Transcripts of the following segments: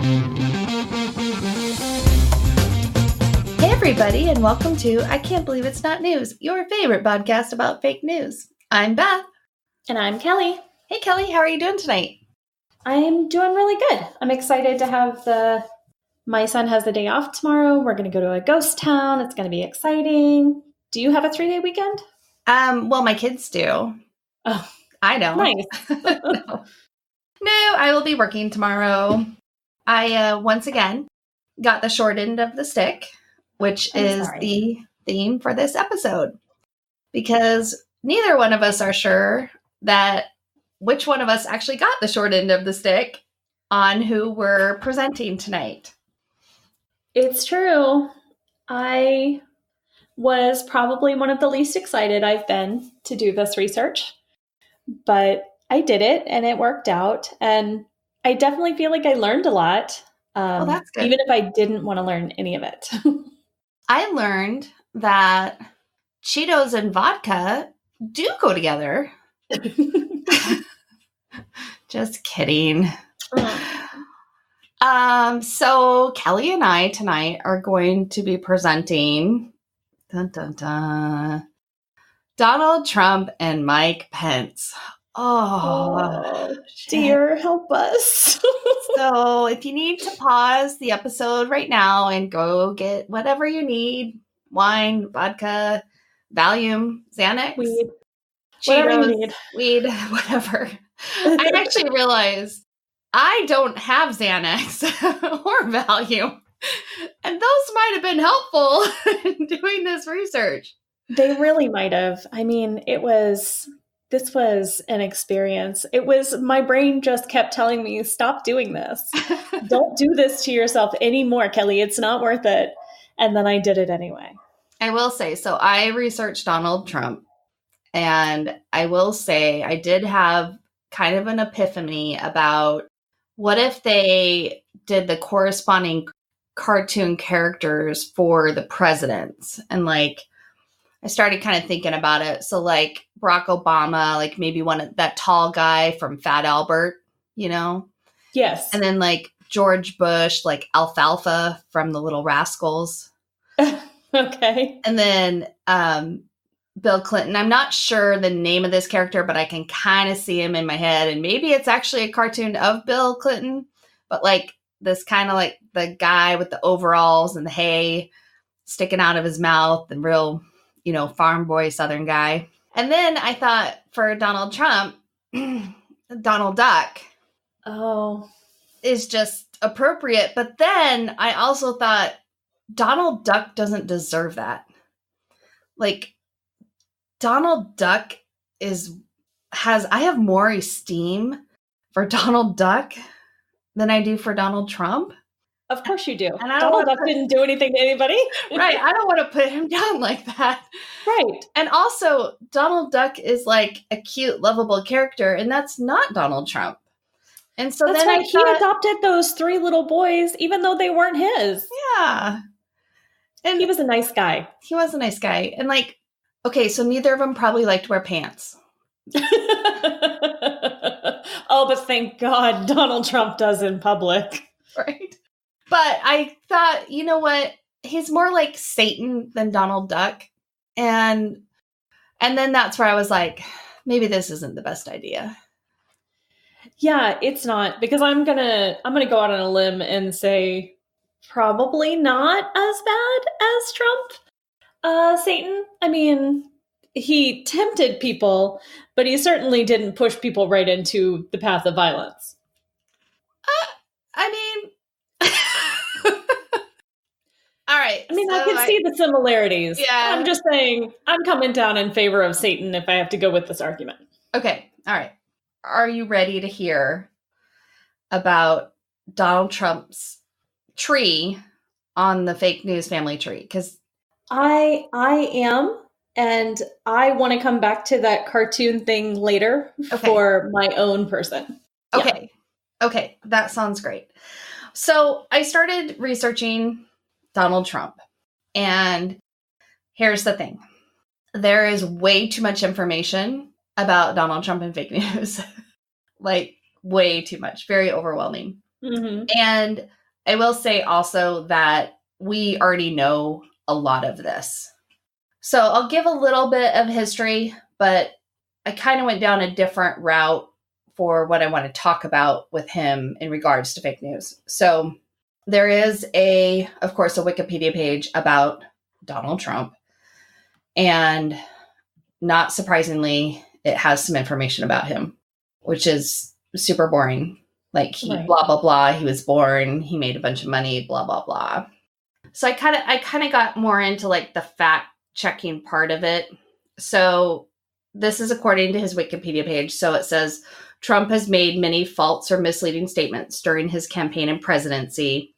Hey everybody, and welcome to I Can't Believe It's Not News, your favorite podcast about fake news. I'm Beth. And I'm Kelly. Hey Kelly, how are you doing tonight? I'm doing really good. I'm excited to have my son has the day off tomorrow. We're going to go to a ghost town. It's going to be exciting. Do you have a 3-day weekend? Well, my kids do. Oh, I don't. nice. No, I will be working tomorrow. I, once again, got the short end of the stick, which is the theme for this episode. Because neither one of us are sure that which one of us actually got the short end of the stick on who we're presenting tonight. It's true. I was probably one of the least excited I've been to do this research, but I did it and it worked out. And I definitely feel like I learned a lot. Well, that's good. Even if I didn't want to learn any of it. I learned that Cheetos and vodka do go together. Just kidding. So Kelly and I tonight are going to be presenting Donald Trump and Mike Pence. Oh, dear, help us. So if you need to pause the episode right now and go get whatever you need, wine, vodka, Valium, Xanax, weed, Cheetos, whatever you need. weed, whatever. I actually realized I don't have Xanax or Valium. And those might have been helpful in doing this research. They really might have. I mean, this was an experience. My brain just kept telling me, stop doing this. Don't do this to yourself anymore, Kelly. It's not worth it. And then I did it anyway. I will say, so I researched Donald Trump, and I will say I did have kind of an epiphany about what if they did the corresponding cartoon characters for the presidents. And like, I started kind of thinking about it. So like Barack Obama, like maybe that tall guy from Fat Albert, you know? Yes. And then like George Bush, like Alfalfa from the Little Rascals. Okay. And then Bill Clinton. I'm not sure the name of this character, but I can kind of see him in my head. And maybe it's actually a cartoon of Bill Clinton, but like this kind of like the guy with the overalls and the hay sticking out of his mouth and real, farm boy Southern guy. And then I thought for Donald Trump, Donald Duck is just appropriate. But then I also thought Donald Duck doesn't deserve that. Like Donald Duck I have more esteem for Donald Duck than I do for Donald Trump. Of course you do. And Donald Duck didn't do anything to anybody. Right. I don't want to put him down like that. Right. And also, Donald Duck is like a cute, lovable character, and that's not Donald Trump. And so that's then why he adopted those 3 little boys, even though they weren't his. Yeah. And he was a nice guy. He was a nice guy. And like, okay, so neither of them probably like to wear pants. Oh, but thank God Donald Trump does in public. Right. But I thought, you know what? He's more like Satan than Donald Duck. And then that's where I was like, maybe this isn't the best idea. Yeah, it's not, because I'm gonna go out on a limb and say probably not as bad as Trump. Satan. I mean, he tempted people, but he certainly didn't push people right into the path of violence. I mean, all right. I mean, so I can see the similarities. Yeah. I'm just saying, I'm coming down in favor of Satan if I have to go with this argument. Okay. All right. Are you ready to hear about Donald Trump's tree on the fake news family tree? Because I am, and I want to come back to that cartoon thing later for my own person. Okay. Yeah. Okay. That sounds great. So I started researching Donald Trump, and here's the thing. There is way too much information about Donald Trump and fake news. Like way too much, very overwhelming. Mm-hmm. And I will say also that we already know a lot of this. So I'll give a little bit of history, but I kind of went down a different route for what I want to talk about with him in regards to fake news. So there is of course, a Wikipedia page about Donald Trump. And not surprisingly, it has some information about him, which is super boring. Like blah, blah, blah. He was born, he made a bunch of money, blah, blah, blah. So I kind of got more into like the fact checking part of it. So this is according to his Wikipedia page. So it says Trump has made many false or misleading statements during his campaign and presidency.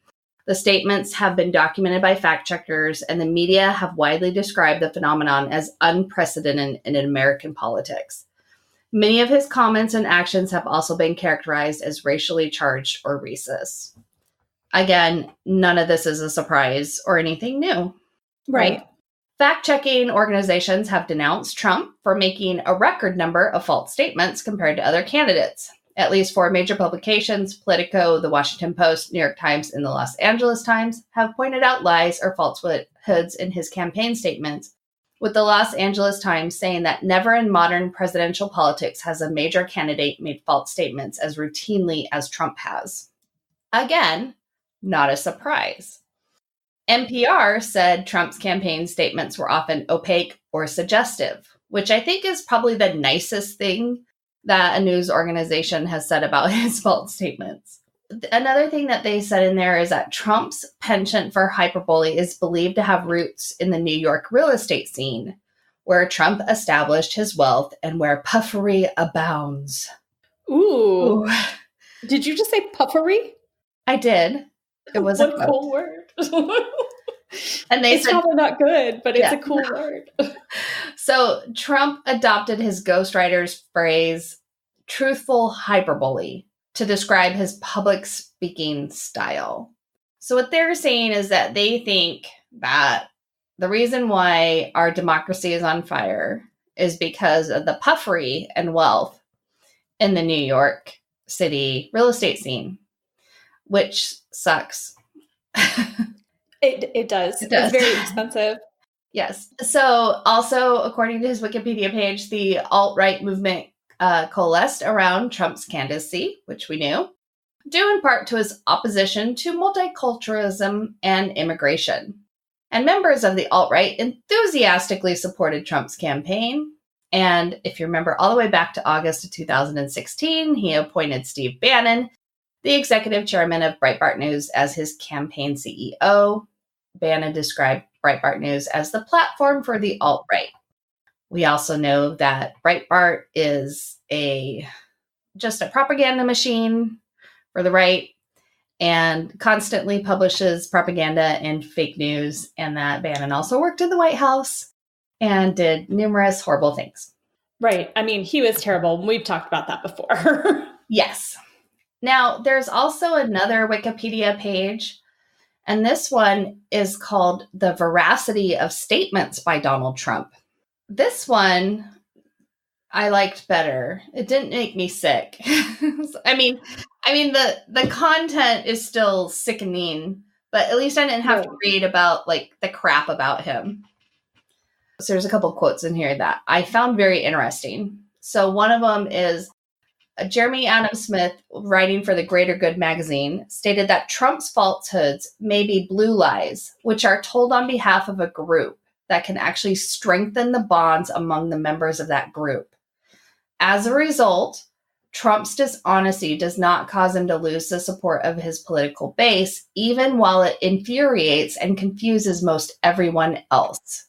The statements have been documented by fact checkers, and the media have widely described the phenomenon as unprecedented in American politics. Many of his comments and actions have also been characterized as racially charged or racist. Again, none of this is a surprise or anything new. Right. Fact-checking organizations have denounced Trump for making a record number of false statements compared to other candidates. At least 4 major publications, Politico, The Washington Post, New York Times, and the Los Angeles Times, have pointed out lies or falsehoods in his campaign statements, with the Los Angeles Times saying that never in modern presidential politics has a major candidate made false statements as routinely as Trump has. Again, not a surprise. NPR said Trump's campaign statements were often opaque or suggestive, which I think is probably the nicest thing that a news organization has said about his false statements. Another thing that they said in there is that Trump's penchant for hyperbole is believed to have roots in the New York real estate scene, where Trump established his wealth and where puffery abounds. Ooh. Did you just say puffery? I did. It was a cool word. And it's probably not good, but it's a cool word. So Trump adopted his ghostwriter's phrase, truthful hyperbole, to describe his public speaking style. So what they're saying is that they think that the reason why our democracy is on fire is because of the puffery and wealth in the New York City real estate scene, which sucks. It does. It's very expensive. Yes. So also, according to his Wikipedia page, the alt-right movement coalesced around Trump's candidacy, which we knew, due in part to his opposition to multiculturalism and immigration. And members of the alt-right enthusiastically supported Trump's campaign. And if you remember all the way back to August of 2016, he appointed Steve Bannon, the executive chairman of Breitbart News, as his campaign CEO. Bannon described Breitbart News as the platform for the alt-right. We also know that Breitbart is just a propaganda machine for the right and constantly publishes propaganda and fake news, and that Bannon also worked in the White House and did numerous horrible things. Right. I mean, he was terrible. We've talked about that before. Yes. Now, there's also another Wikipedia page, and this one is called The Veracity of Statements by Donald Trump. This one I liked better. It didn't make me sick. I mean, the content is still sickening, but at least I didn't have to read about like the crap about him. So there's a couple quotes in here that I found very interesting. So one of them is Jeremy Adam Smith, writing for the Greater Good magazine, stated that Trump's falsehoods may be blue lies, which are told on behalf of a group that can actually strengthen the bonds among the members of that group. As a result, Trump's dishonesty does not cause him to lose the support of his political base, even while it infuriates and confuses most everyone else.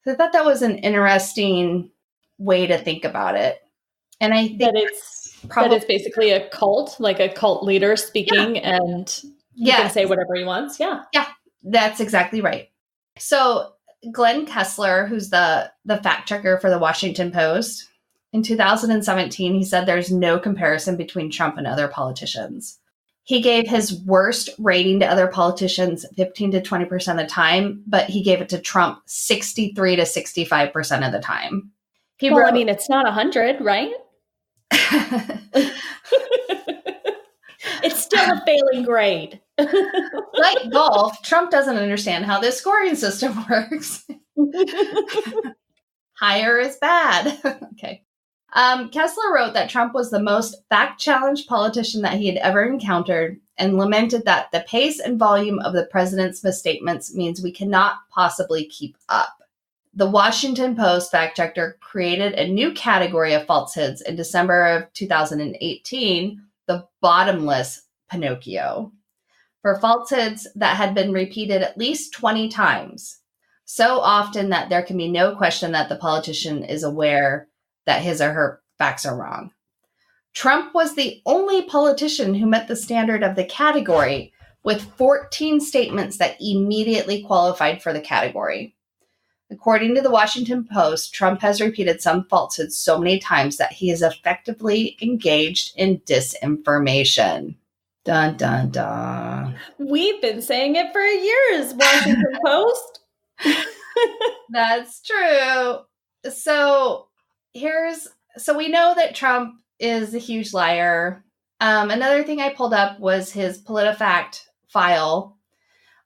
So I thought that was an interesting way to think about it. And I think that it's basically a cult, like a cult leader speaking, and he can say whatever he wants. Yeah. Yeah, that's exactly right. So Glenn Kessler, who's the fact checker for the Washington Post, in 2017, he said there's no comparison between Trump and other politicians. He gave his worst rating to other politicians 15 to 20% of the time, but he gave it to Trump 63 to 65% of the time. I mean, it's not 100, right? It's still a failing grade. Like golf, Trump doesn't understand how this scoring system works. Higher is bad. Okay. Kessler wrote that Trump was the most fact-challenged politician that he had ever encountered and lamented that the pace and volume of the president's misstatements means we cannot possibly keep up. The Washington Post fact-checker created a new category of falsehoods in December of 2018, the bottomless Pinocchio, for falsehoods that had been repeated at least 20 times, so often that there can be no question that the politician is aware that his or her facts are wrong. Trump was the only politician who met the standard of the category with 14 statements that immediately qualified for the category. According to the Washington Post, Trump has repeated some falsehoods so many times that he is effectively engaged in disinformation. Dun, dun, dun. We've been saying it for years, Washington Post. That's true. So we know that Trump is a huge liar. Another thing I pulled up was his PolitiFact file.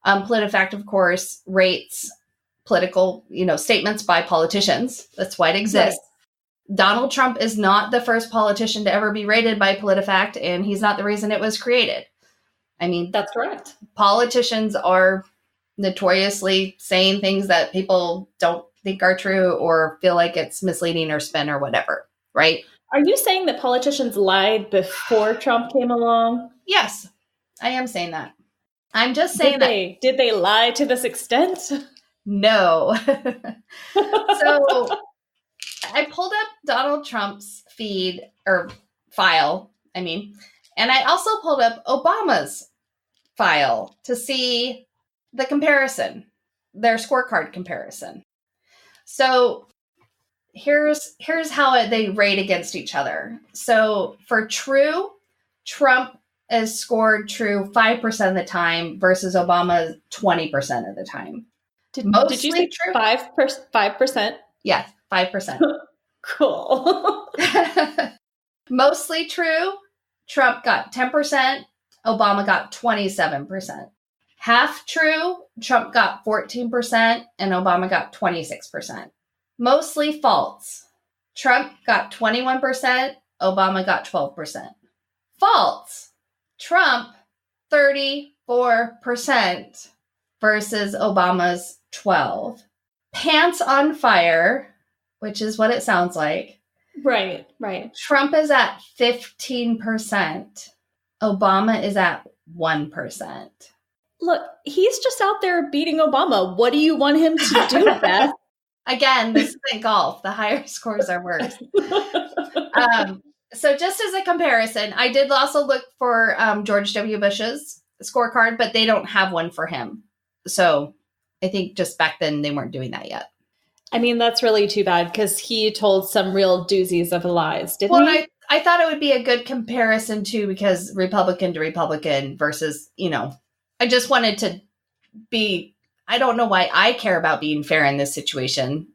PolitiFact, of course, rates political, statements by politicians. That's why it exists. Right. Donald Trump is not the first politician to ever be rated by PolitiFact, and he's not the reason it was created. I mean, that's correct. Politicians are notoriously saying things that people don't think are true or feel like it's misleading or spin or whatever, right? Are you saying that politicians lied before Trump came along? Yes, I am saying that. I'm just saying Did they lie to this extent? No. So I pulled up Donald Trump's feed or file, and I also pulled up Obama's file to see the comparison, their scorecard comparison. So here's how they rate against each other. So for true, Trump is scored true 5% of the time versus Obama 20% of the time. Did you say true? 5%? Yeah, 5%. Cool. Mostly true, Trump got 10%, Obama got 27%. Half true, Trump got 14% and Obama got 26%. Mostly false, Trump got 21%, Obama got 12%. False, Trump 34% versus Obama's 12%. Pants on fire, which is what it sounds like. Right. Trump is at 15%. Obama is at 1%. Look, he's just out there beating Obama. What do you want him to do, Beth? Again, this isn't golf. The higher scores are worse. So just as a comparison, I did also look for George W. Bush's scorecard, but they don't have one for him. So I think just back then they weren't doing that yet. I mean, that's really too bad because he told some real doozies of lies, didn't he? I thought it would be a good comparison too, because Republican to Republican versus, I just wanted to be, I don't know why I care about being fair in this situation.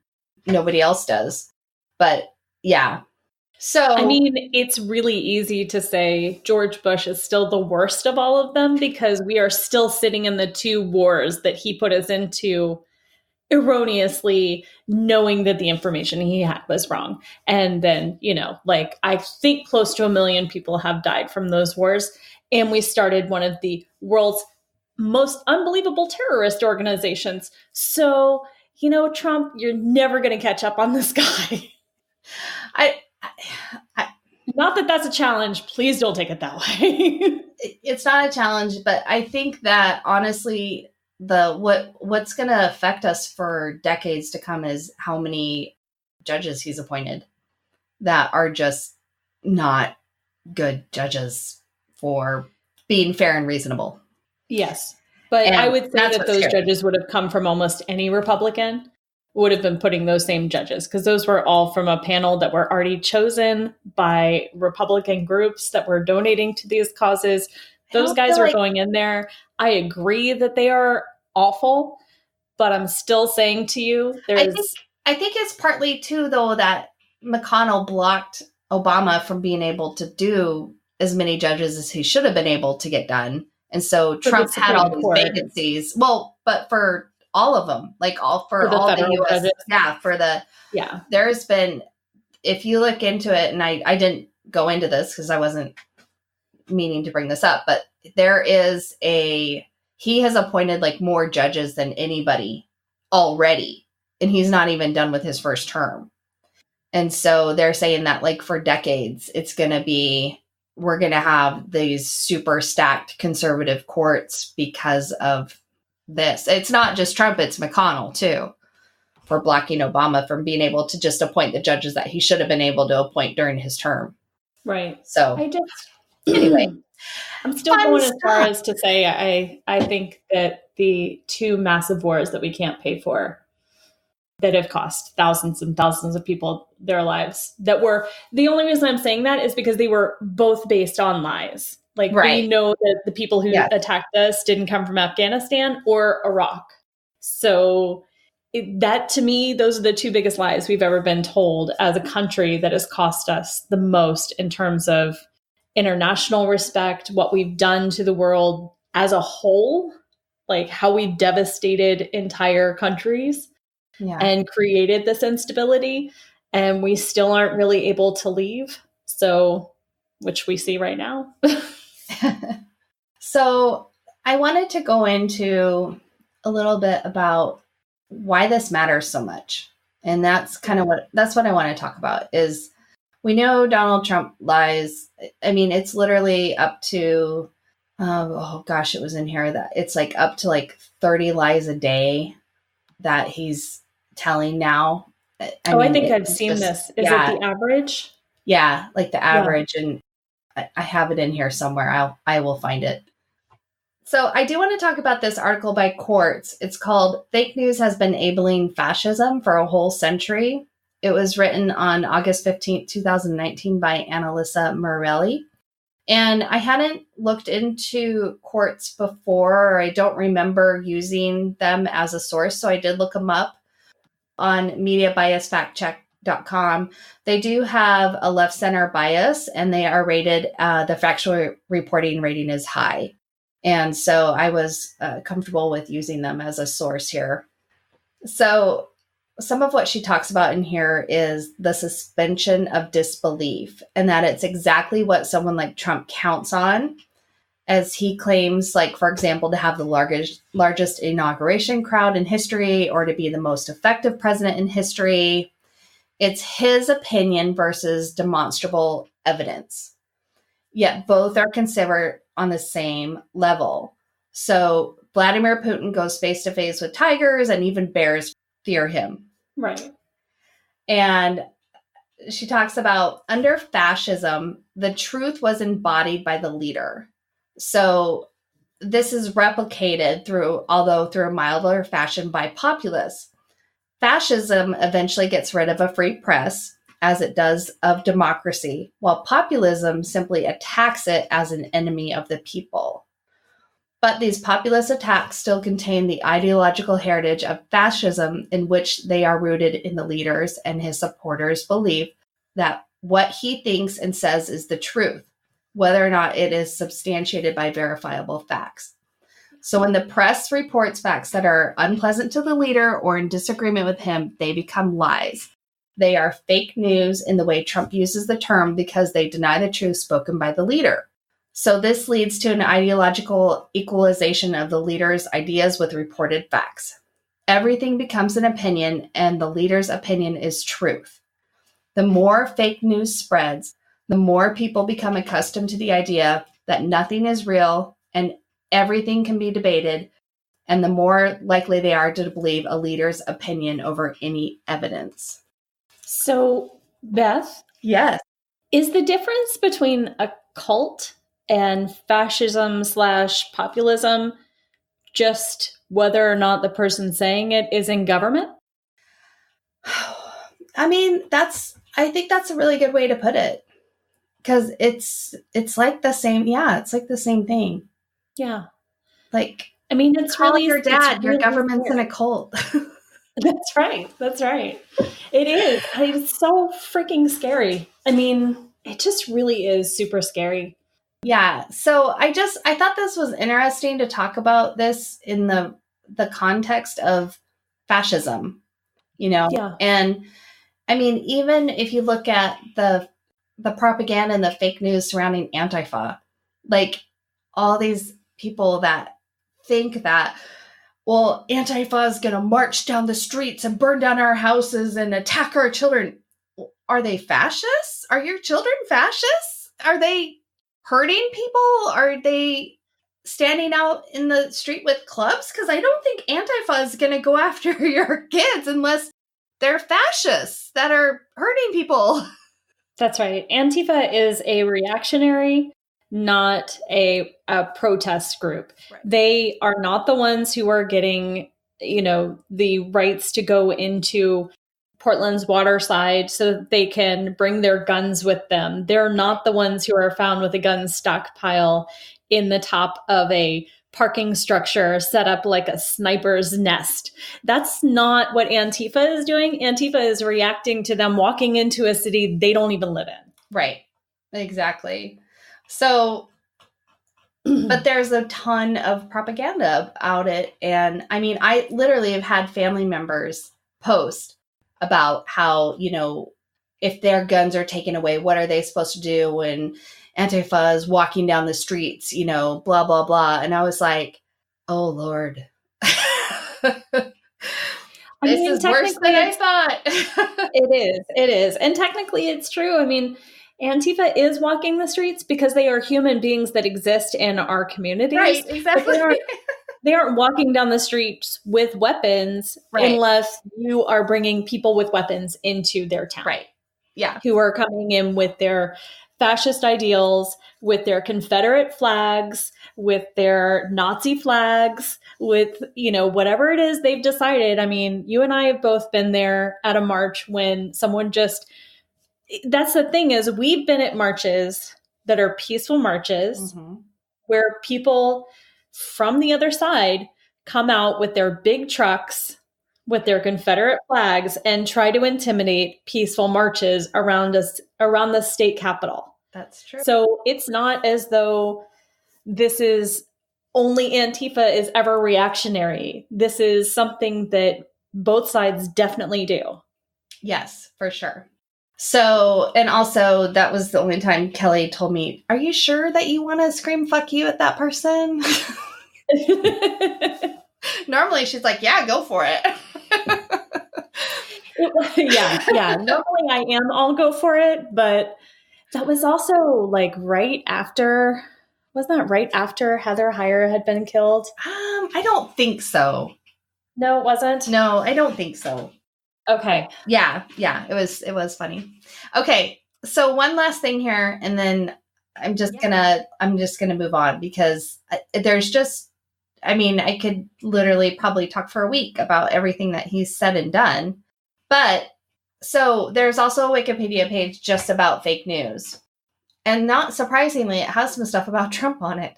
Nobody else does. But yeah. So, I mean, it's really easy to say George Bush is still the worst of all of them because we are still sitting in the two wars that he put us into erroneously, knowing that the information he had was wrong. And then, I think close to 1 million people have died from those wars. And we started one of the world's most unbelievable terrorist organizations. So, Trump, you're never going to catch up on this guy. Not that that's a challenge. Please don't take it that way. It's not a challenge, but I think that honestly, what's going to affect us for decades to come is how many judges he's appointed that are just not good judges for being fair and reasonable. Yes. But I would say that those judges would have come from almost any Republican would have been putting those same judges because those were all from a panel that were already chosen by Republican groups that were donating to these causes. Those guys were going in there. I agree that they are awful, but I'm still saying to you, I think it's partly too, though, that McConnell blocked Obama from being able to do as many judges as he should have been able to get done. And so For the Trump had all Supreme these Court. vacancies. Well, but for all of them, like all For the all the federal US, judges. yeah, there's been, if you look into it, and I didn't go into this because I wasn't meaning to bring this up, but he has appointed like more judges than anybody already, and he's not even done with his first term. And so they're saying that like for decades, we're going to have these super stacked conservative courts because of this. It's not just Trump, it's McConnell too, for blocking Obama from being able to just appoint the judges that he should have been able to appoint during his term. Right. So anyway, I'm still going as far as to say, I think that the two massive wars that we can't pay for, that have cost thousands and thousands of people their lives, the only reason I'm saying that is because they were both based on lies. Like we know that the people who attacked us didn't come from Afghanistan or Iraq. So that to me, those are the two biggest lies we've ever been told as a country that has cost us the most in terms of international respect, what we've done to the world as a whole, like how we've devastated entire countries. Yeah. And created this instability, and we still aren't really able to leave. So, which we see right now. So I wanted to go into a little bit about why this matters so much. And that's what I want to talk about is we know Donald Trump lies. I mean, it's literally up to, it was in here that it's like up to like 30 lies a day that he's telling now. I think I've seen this. Is it the average? Yeah, like the average. Yeah. And I have it in here somewhere. I will find it. So I do want to talk about this article by Quartz. It's called Fake News Has Been Enabling Fascism for a Whole Century. It was written on August 15th, 2019 by Annalisa Morelli. And I hadn't looked into Quartz before, or I don't remember using them as a source. So I did look them up on mediabiasfactcheck.com. They do have a left center bias, and they are rated, the factual reporting rating is high. And so I was comfortable with using them as a source here. So some of what she talks about in here is the suspension of disbelief, and that it's exactly what someone like Trump counts on, as he claims, like, for example, to have the largest inauguration crowd in history or to be the most effective president in history. It's his opinion versus demonstrable evidence. Yet both are considered on the same level. So Vladimir Putin goes face to face with tigers, and even bears fear him. Right. And she talks about under fascism, the truth was embodied by the leader. So this is replicated although through a milder fashion by populists. Fascism eventually gets rid of a free press, as it does of democracy, while populism simply attacks it as an enemy of the people. But these populist attacks still contain the ideological heritage of fascism, in which they are rooted in the leader's and his supporters' belief that what he thinks and says is the truth, whether or not it is substantiated by verifiable facts. So when the press reports facts that are unpleasant to the leader or in disagreement with him, they become lies. They are fake news in the way Trump uses the term, because they deny the truth spoken by the leader. So this leads to an ideological equalization of the leader's ideas with reported facts. Everything becomes an opinion, and the leader's opinion is truth. The more fake news spreads, the more people become accustomed to the idea that nothing is real and everything can be debated, and the more likely they are to believe a leader's opinion over any evidence. So, Beth? Yes. Is the difference between a cult and fascism/populism just whether or not the person saying it is in government? I mean, I think that's a really good way to put it. Because it's like the same, it's like the same thing. Yeah. Like, I mean, it's really your dad, your government's in a cult. That's right. It is. It's so freaking scary. I mean, it just really is super scary. Yeah. So I thought this was interesting to talk about this in the context of fascism, Yeah. And I mean, even if you look at the propaganda and the fake news surrounding Antifa, like all these people that think that, well, Antifa is going to march down the streets and burn down our houses and attack our children. Are they fascists? Are your children fascists? Are they hurting people? Are they standing out in the street with clubs? Because I don't think Antifa is going to go after your kids unless they're fascists that are hurting people. That's right. Antifa is a reactionary, not a protest group. Right. They are not the ones who are getting, the rights to go into Portland's waterside so that they can bring their guns with them. They're not the ones who are found with a gun stockpile in the top of a parking structure set up like a sniper's nest. That's not what Antifa is doing. Antifa is reacting to them walking into a city they don't even live in. Right. Exactly. So, but there's a ton of propaganda about it. And I mean, I literally have had family members post about how, if their guns are taken away, what are they supposed to do when Antifa is walking down the streets, blah, blah, blah. And I was like, oh, Lord. This is worse than I thought. It is. And technically it's true. I mean, Antifa is walking the streets because they are human beings that exist in our communities. Right, exactly. They aren't walking down the streets with weapons unless you are bringing people with weapons into their town. Right. Yeah. Who are coming in with their fascist ideals, with their Confederate flags, with their Nazi flags, with, whatever it is they've decided. I mean, you and I have both been there at a march when someone that's the thing is we've been at marches that are peaceful marches where people from the other side come out with their big trucks with their Confederate flags and try to intimidate peaceful marches around the state capitol. That's true. So it's not as though this is only Antifa is ever reactionary. This is something that both sides definitely do. Yes, for sure. So, and also that was the only time Kelly told me, are you sure that you want to scream fuck you at that person? Normally she's like, yeah, go for it. Yeah. Normally I am, I'll go for it. But that was also like wasn't that right after Heather Heyer had been killed? I don't think so. No, it wasn't? No, I don't think so. Okay. Yeah. It was funny. Okay. So one last thing here, and then I'm just gonna move on because there's just, I mean, I could literally probably talk for a week about everything that he's said and done. But so there's also a Wikipedia page just about fake news. And not surprisingly, it has some stuff about Trump on it.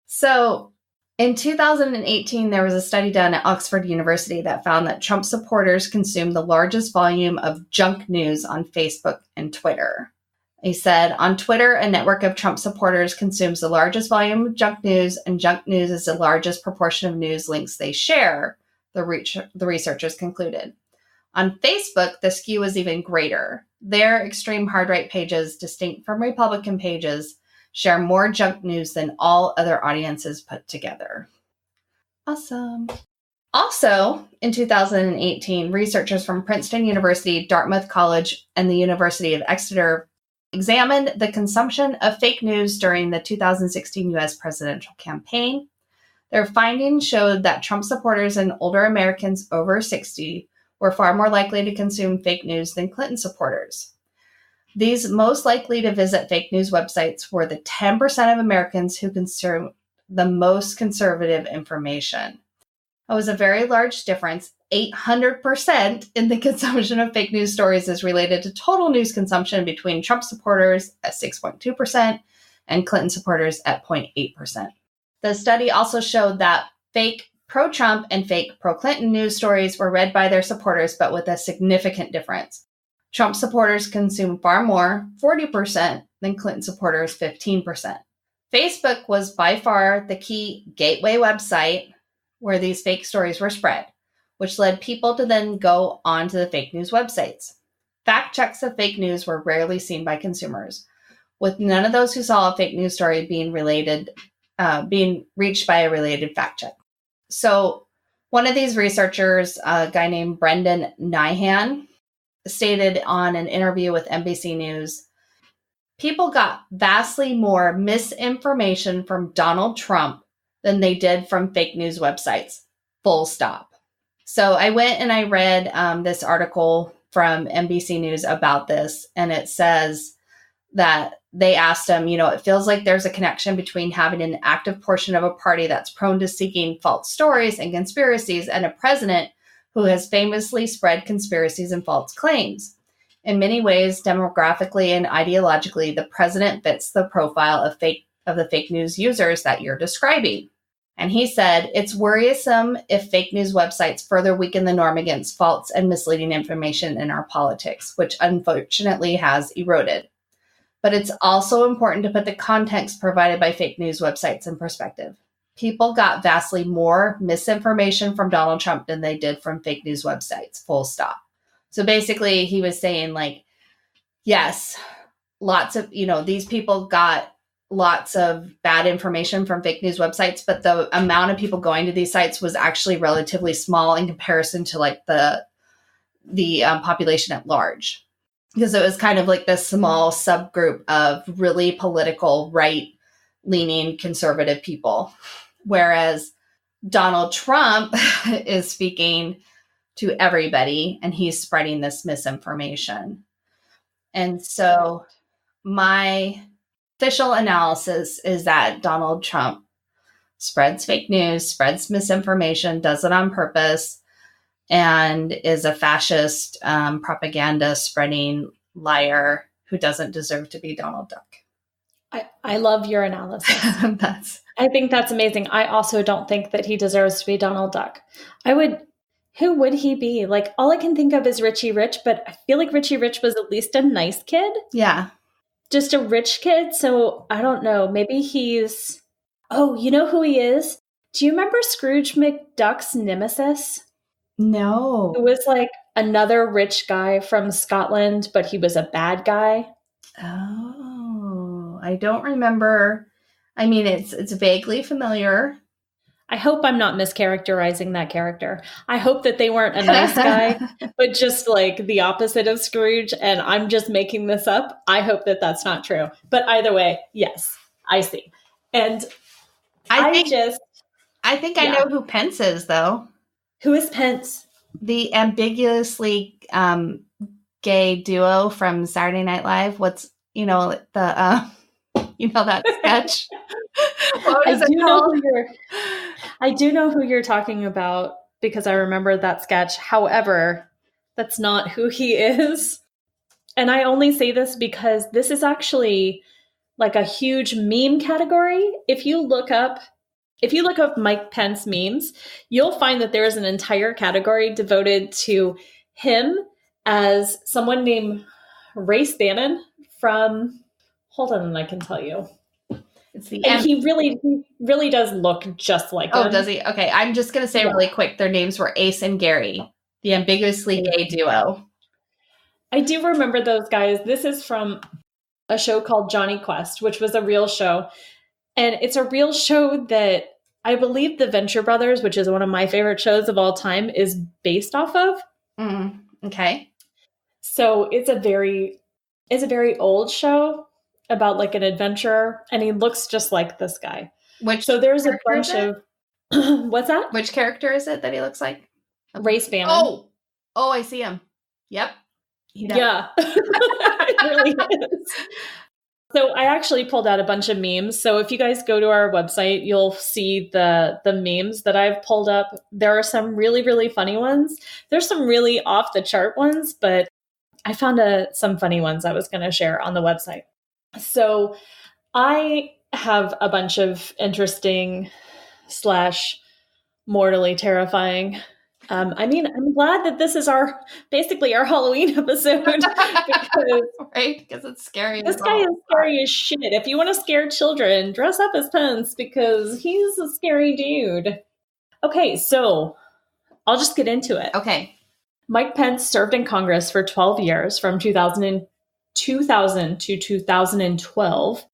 So in 2018, there was a study done at Oxford University that found that Trump supporters consume the largest volume of junk news on Facebook and Twitter. He said, on Twitter, a network of Trump supporters consumes the largest volume of junk news, and junk news is the largest proportion of news links they share, the researchers concluded. On Facebook, the skew is even greater. Their extreme hard-right pages, distinct from Republican pages, share more junk news than all other audiences put together. Awesome. Also, in 2018, researchers from Princeton University, Dartmouth College, and the University of Exeter examined the consumption of fake news during the 2016 U.S. presidential campaign. Their findings showed that Trump supporters and older Americans over 60 were far more likely to consume fake news than Clinton supporters. These most likely to visit fake news websites were the 10% of Americans who consume the most conservative information. It was a very large difference. 800% in the consumption of fake news stories is related to total news consumption between Trump supporters at 6.2% and Clinton supporters at 0.8%. The study also showed that fake pro-Trump and fake pro-Clinton news stories were read by their supporters, but with a significant difference. Trump supporters consume far more, 40%, than Clinton supporters, 15%. Facebook was by far the key gateway website where these fake stories were spread, which led people to then go on to the fake news websites. Fact checks of fake news were rarely seen by consumers, with none of those who saw a fake news story being reached by a related fact check. So one of these researchers, a guy named Brendan Nyhan, stated on an interview with NBC News, people got vastly more misinformation from Donald Trump than they did from fake news websites. Full stop. So I went and I read this article from NBC News about this, and it says that they asked him, it feels like there's a connection between having an active portion of a party that's prone to seeking false stories and conspiracies and a president who has famously spread conspiracies and false claims. In many ways, demographically and ideologically, the president fits the profile of the fake news users that you're describing. And he said, it's worrisome if fake news websites further weaken the norm against false and misleading information in our politics, which unfortunately has eroded. But it's also important to put the context provided by fake news websites in perspective. People got vastly more misinformation from Donald Trump than they did from fake news websites, full stop. So basically he was saying yes, lots of, these people got lots of bad information from fake news websites, but the amount of people going to these sites was actually relatively small in comparison to the population at large. Because it was kind of like this small subgroup of really political, right-leaning conservative people. Whereas Donald Trump is speaking to everybody and he's spreading this misinformation. And so my official analysis is that Donald Trump spreads fake news, spreads misinformation, does it on purpose, and is a fascist propaganda spreading liar who doesn't deserve to be Donald Duck. I love your analysis. I think that's amazing. I also don't think that he deserves to be Donald Duck. Who would he be? All I can think of is Richie Rich, but I feel like Richie Rich was at least a nice kid. Yeah. Just a rich kid. So I don't know. Maybe he's, you know who he is? Do you remember Scrooge McDuck's nemesis? No. It was another rich guy from Scotland, but he was a bad guy. Oh, I don't remember. I mean, it's vaguely familiar. I hope I'm not mischaracterizing that character. I hope that they weren't a nice guy, but just the opposite of Scrooge, and I'm just making this up. I hope that that's not true. But either way, yes, I see. And I think I know who Pence is, though. Who is Pence? The ambiguously gay duo from Saturday Night Live. What's that sketch? I do know who you're talking about because I remember that sketch. However, that's not who he is. And I only say this because this is actually a huge meme category. If you look up Mike Pence memes, you'll find that there is an entire category devoted to him as someone named Ray Bannon from, hold on, I can tell you. He really does look just like him. Oh, does he? Okay, I'm just going to say really quick, their names were Ace and Gary, the ambiguously gay duo. I do remember those guys. This is from a show called Johnny Quest, which was a real show. And it's a real show that I believe the Venture Brothers, which is one of my favorite shows of all time, is based off of. Okay. So it's a very old show about an adventurer, and he looks just like this guy. So there's a bunch of what's that? Which character is it that he looks like? Ray Bannon. Oh, I see him. Yep. Yeah. It really is. So I actually pulled out a bunch of memes. So if you guys go to our website, you'll see the memes that I've pulled up. There are some really, really funny ones. There's some really off the chart ones, but I found some funny ones I was going to share on the website. So I have a bunch of interesting / mortally terrifying I mean, I'm glad that this is basically our Halloween episode because right? Because it's scary. this guy is scary as shit. If you want to scare children, dress up as Pence because he's a scary dude. Okay, so I'll just get into it. Okay. Mike Pence served in Congress for 12 years from 2000 to 2012.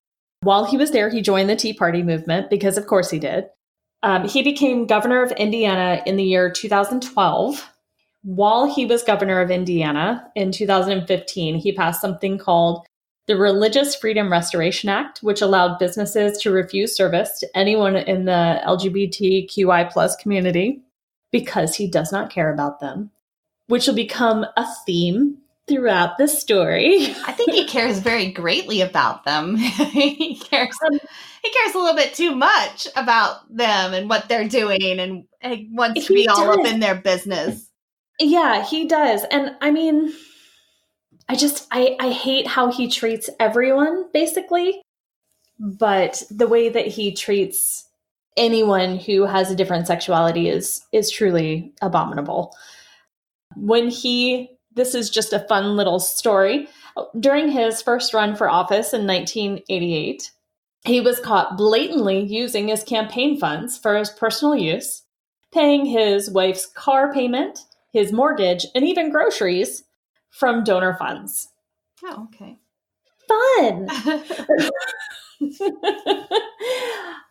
While he was there, he joined the Tea Party movement because, of course, he did. He became governor of Indiana in the year 2012. While he was governor of Indiana in 2015, he passed something called the Religious Freedom Restoration Act, which allowed businesses to refuse service to anyone in the LGBTQI plus community because he does not care about them, which will become a theme throughout the story. I think he cares very greatly about them. He cares a little bit too much about them and what they're doing, and he wants to be all up in their business. Yeah, he does. And I mean, I hate how he treats everyone, basically. But the way that he treats anyone who has a different sexuality is truly abominable. This is just a fun little story. During his first run for office in 1988, he was caught blatantly using his campaign funds for his personal use, paying his wife's car payment, his mortgage, and even groceries from donor funds. Oh, okay. Fun!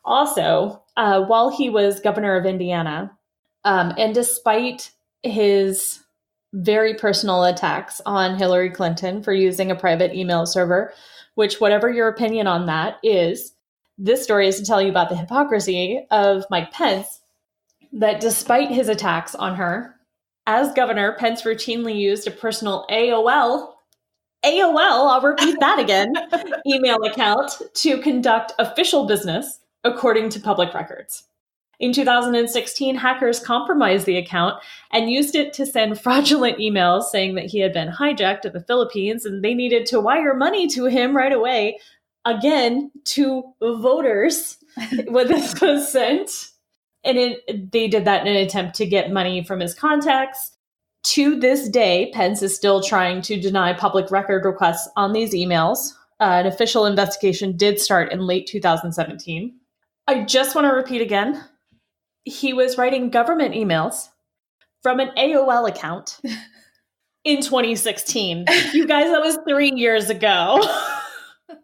Also, while he was governor of Indiana, and despite his very personal attacks on Hillary Clinton for using a private email server, which, whatever your opinion on that is, this story is to tell you about the hypocrisy of Mike Pence, that despite his attacks on her, as governor, Pence routinely used a personal AOL, I'll repeat that again, email account to conduct official business according to public records. In 2016, hackers compromised the account and used it to send fraudulent emails saying that he had been hijacked at the Philippines and they needed to wire money to him right away, again, to voters when this was sent. And they did that in an attempt to get money from his contacts. To this day, Pence is still trying to deny public record requests on these emails. An official investigation did start in late 2017. I just want to repeat again. He was writing government emails from an AOL account in 2016. You guys, that was 3 years ago.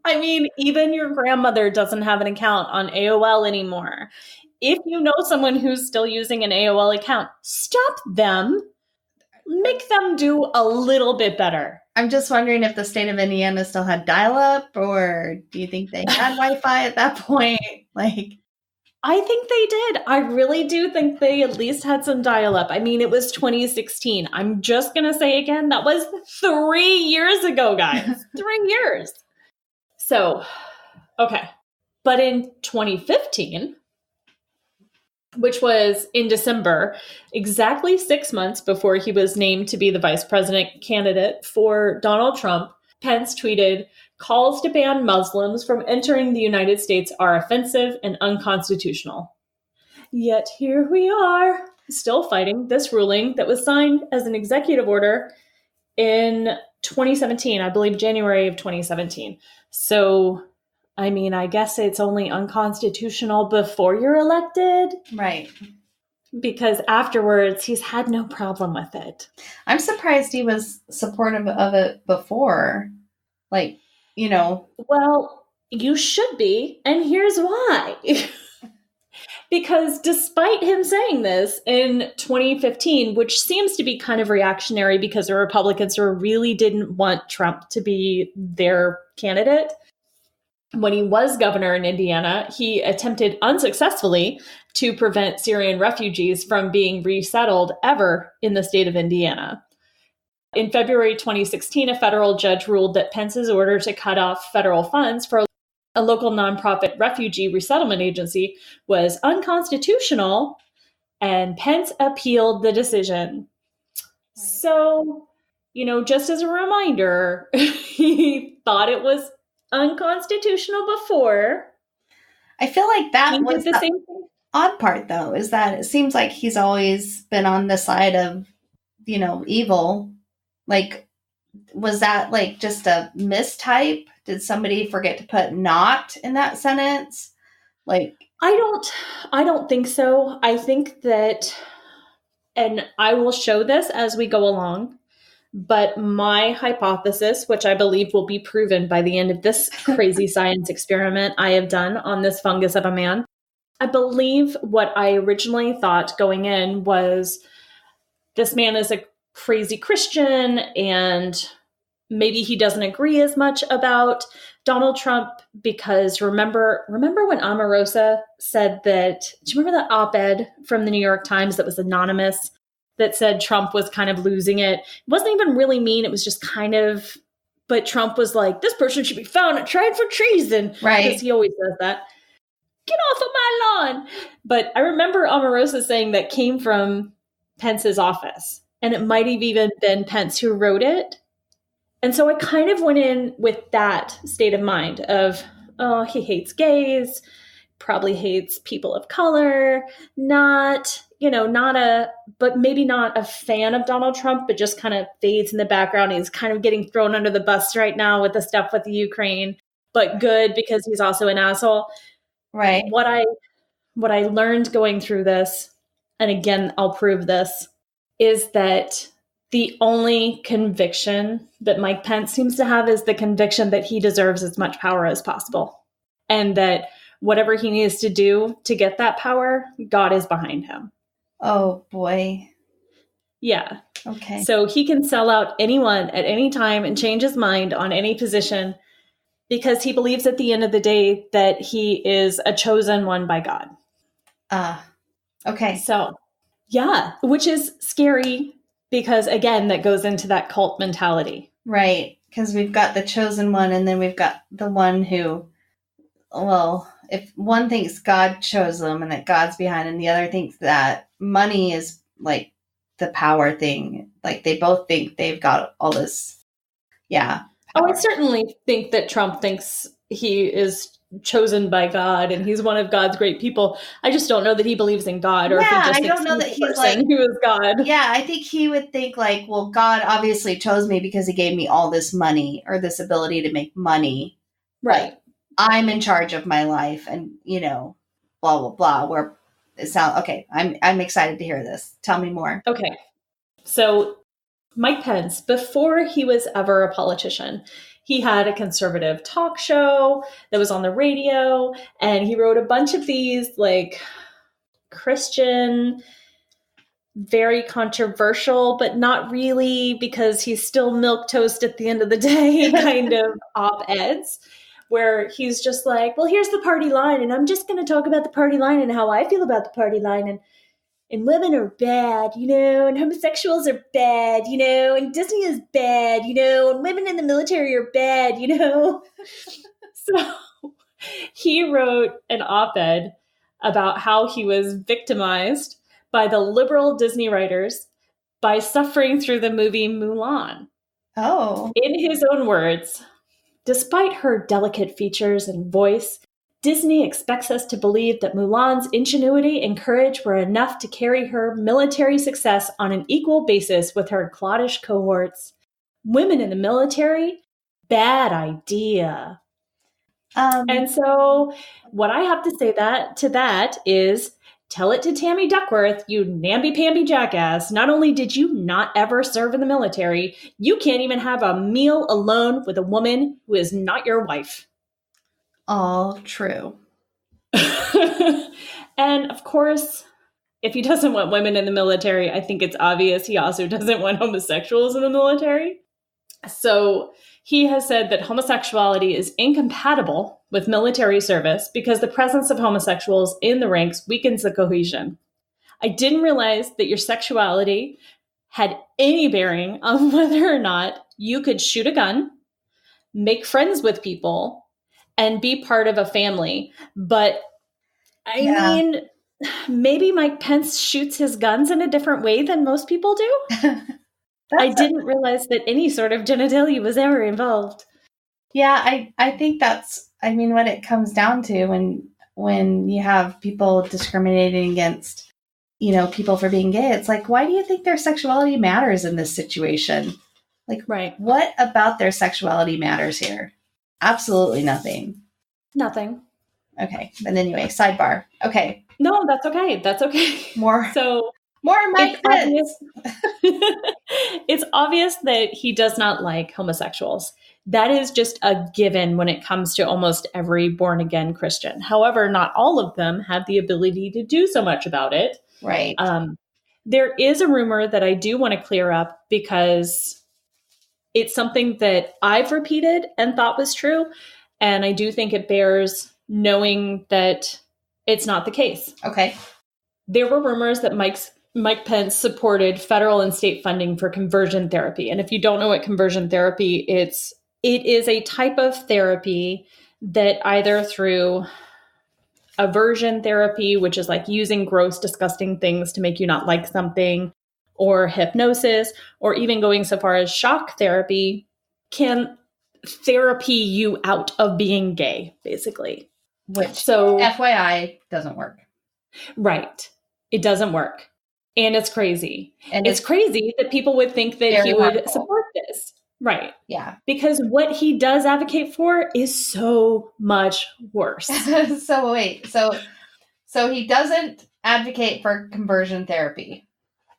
I mean, even your grandmother doesn't have an account on AOL anymore. If you know someone who's still using an AOL account, stop them. Make them do a little bit better. I'm just wondering if the state of Indiana still had dial-up, or do you think they had Wi-Fi at that point? I think they did. I really do think they at least had some dial-up. I mean, it was 2016. I'm just going to say again, that was 3 years ago, guys. 3 years. So, okay. But in 2015, which was in December, exactly 6 months before he was named to be the vice president candidate for Donald Trump, Pence tweeted, "Calls to ban Muslims from entering the United States are offensive and unconstitutional." Yet here we are, still fighting this ruling that was signed as an executive order in 2017, I believe January of 2017. So, I mean, I guess it's only unconstitutional before you're elected. Right. Because afterwards, he's had no problem with it. I'm surprised he was supportive of it before. Well, you should be, and here's why. Because despite him saying this in 2015, which seems to be kind of reactionary because the Republicans really didn't want Trump to be their candidate, when he was governor in Indiana, he attempted unsuccessfully to prevent Syrian refugees from being resettled ever in the state of Indiana. In February 2016, a federal judge ruled that Pence's order to cut off federal funds for a local nonprofit refugee resettlement agency was unconstitutional, and Pence appealed the decision. Right. So, just as a reminder, he thought it was unconstitutional before. I feel like that was the same thing. odd part, though, is that it seems like he's always been on the side of, evil. Like, was that like just a mistype? Did somebody forget to put not in that sentence? Like, I don't think so. I think that, and I will show this as we go along, but my hypothesis, which I believe will be proven by the end of this crazy science experiment I have done on this fungus of a man, I believe what I originally thought going in was this man is a crazy Christian and maybe he doesn't agree as much about Donald Trump because remember when Omarosa said that, do you remember that op-ed from the New York Times that was anonymous that said Trump was kind of losing it? It wasn't even really mean. It was just kind of, but Trump was like, this person should be found and tried for treason. right. Because he always does that. Get off of my lawn. But I remember Omarosa saying that came from Pence's office. And it might have even been Pence who wrote it. And so I kind of went in with that state of mind of, oh, he hates gays, probably hates people of color, but maybe not a fan of Donald Trump, but just kind of fades in the background. He's kind of getting thrown under the bus right now with the stuff with the Ukraine, but good because he's also an asshole. Right. What I learned going through this, and again, I'll prove this, is that the only conviction that Mike Pence seems to have is the conviction that he deserves as much power as possible. And that whatever he needs to do to get that power, God is behind him. Oh, boy. Yeah. Okay. So he can sell out anyone at any time and change his mind on any position because he believes at the end of the day that he is a chosen one by God. Okay. So, yeah, which is scary. Because, again, that goes into that cult mentality. Right. Because we've got the chosen one, and then we've got the one who, well, if one thinks God chose them and that God's behind, and the other thinks that money is like the power thing. Like they both think they've got all this. Yeah. Power. Oh, I certainly think that Trump thinks he is chosen by God and he's one of God's great people. I just don't know that he believes in God, or if he just thinks he's like who is God. Yeah, I think he would think like, well, God obviously chose me because he gave me all this money or this ability to make money. Right. Like, I'm in charge of my life, and blah blah blah. Where it sounds okay. I'm excited to hear this. Tell me more. Okay. So Mike Pence, before he was ever a politician, he had a conservative talk show that was on the radio, and he wrote a bunch of these like Christian, very controversial, but not really because he's still milquetoast at the end of the day kind of op-eds where he's just like, well, here's the party line, and I'm just going to talk about the party line and how I feel about the party line, and women are bad, and homosexuals are bad, and Disney is bad, and women in the military are bad, So he wrote an op-ed about how he was victimized by the liberal Disney writers by suffering through the movie Mulan. Oh. In his own words, despite her delicate features and voice, Disney expects us to believe that Mulan's ingenuity and courage were enough to carry her military success on an equal basis with her cloddish cohorts. Women in the military? Bad idea. And so what I have to say to that is, tell it to Tammy Duckworth, you namby-pamby jackass. Not only did you not ever serve in the military, you can't even have a meal alone with a woman who is not your wife. All true. And of course, if he doesn't want women in the military, I think it's obvious he also doesn't want homosexuals in the military. So he has said that homosexuality is incompatible with military service because the presence of homosexuals in the ranks weakens the cohesion. I didn't realize that your sexuality had any bearing on whether or not you could shoot a gun, make friends with people, and be part of a family. But I mean, maybe Mike Pence shoots his guns in a different way than most people do. I didn't realize that any sort of genitalia was ever involved. Yeah, I think that's, what it comes down to when you have people discriminating against, people for being gay. It's like, why do you think their sexuality matters in this situation? Like, Right. What about their sexuality matters here? Absolutely nothing. Nothing. Okay. But anyway, sidebar. Okay. No, that's okay. That's okay. More Mike Pence. It's obvious that he does not like homosexuals. That is just a given when it comes to almost every born again Christian. However, not all of them have the ability to do so much about it. Right. There is a rumor that I do want to clear up because it's something that I've repeated and thought was true. And I do think it bears knowing that it's not the case. Okay. There were rumors that Mike Pence supported federal and state funding for conversion therapy. And if you don't know what conversion therapy, it is a type of therapy that either through aversion therapy, which is like using gross, disgusting things to make you not like something, or hypnosis, or even going so far as shock therapy, can therapy you out of being gay, basically. Which, so FYI, doesn't work. Right. It doesn't work. And it's crazy. And it's crazy that people would think that he would support this. Right. Yeah. Because what he does advocate for is so much worse. So wait. So he doesn't advocate for conversion therapy.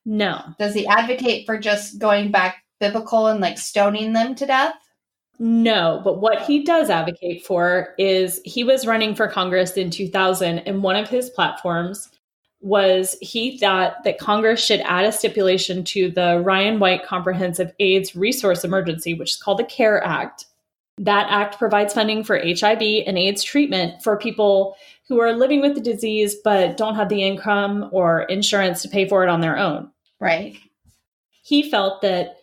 No. Does he advocate for just going back biblical and like stoning them to death? No, but what he does advocate for is he was running for Congress in 2000, and one of his platforms was he thought that Congress should add a stipulation to the Ryan White Comprehensive AIDS Resource Emergency, which is called the CARE Act. That act provides funding for HIV and AIDS treatment for people who are living with the disease but don't have the income or insurance to pay for it on their own. Right. He felt that,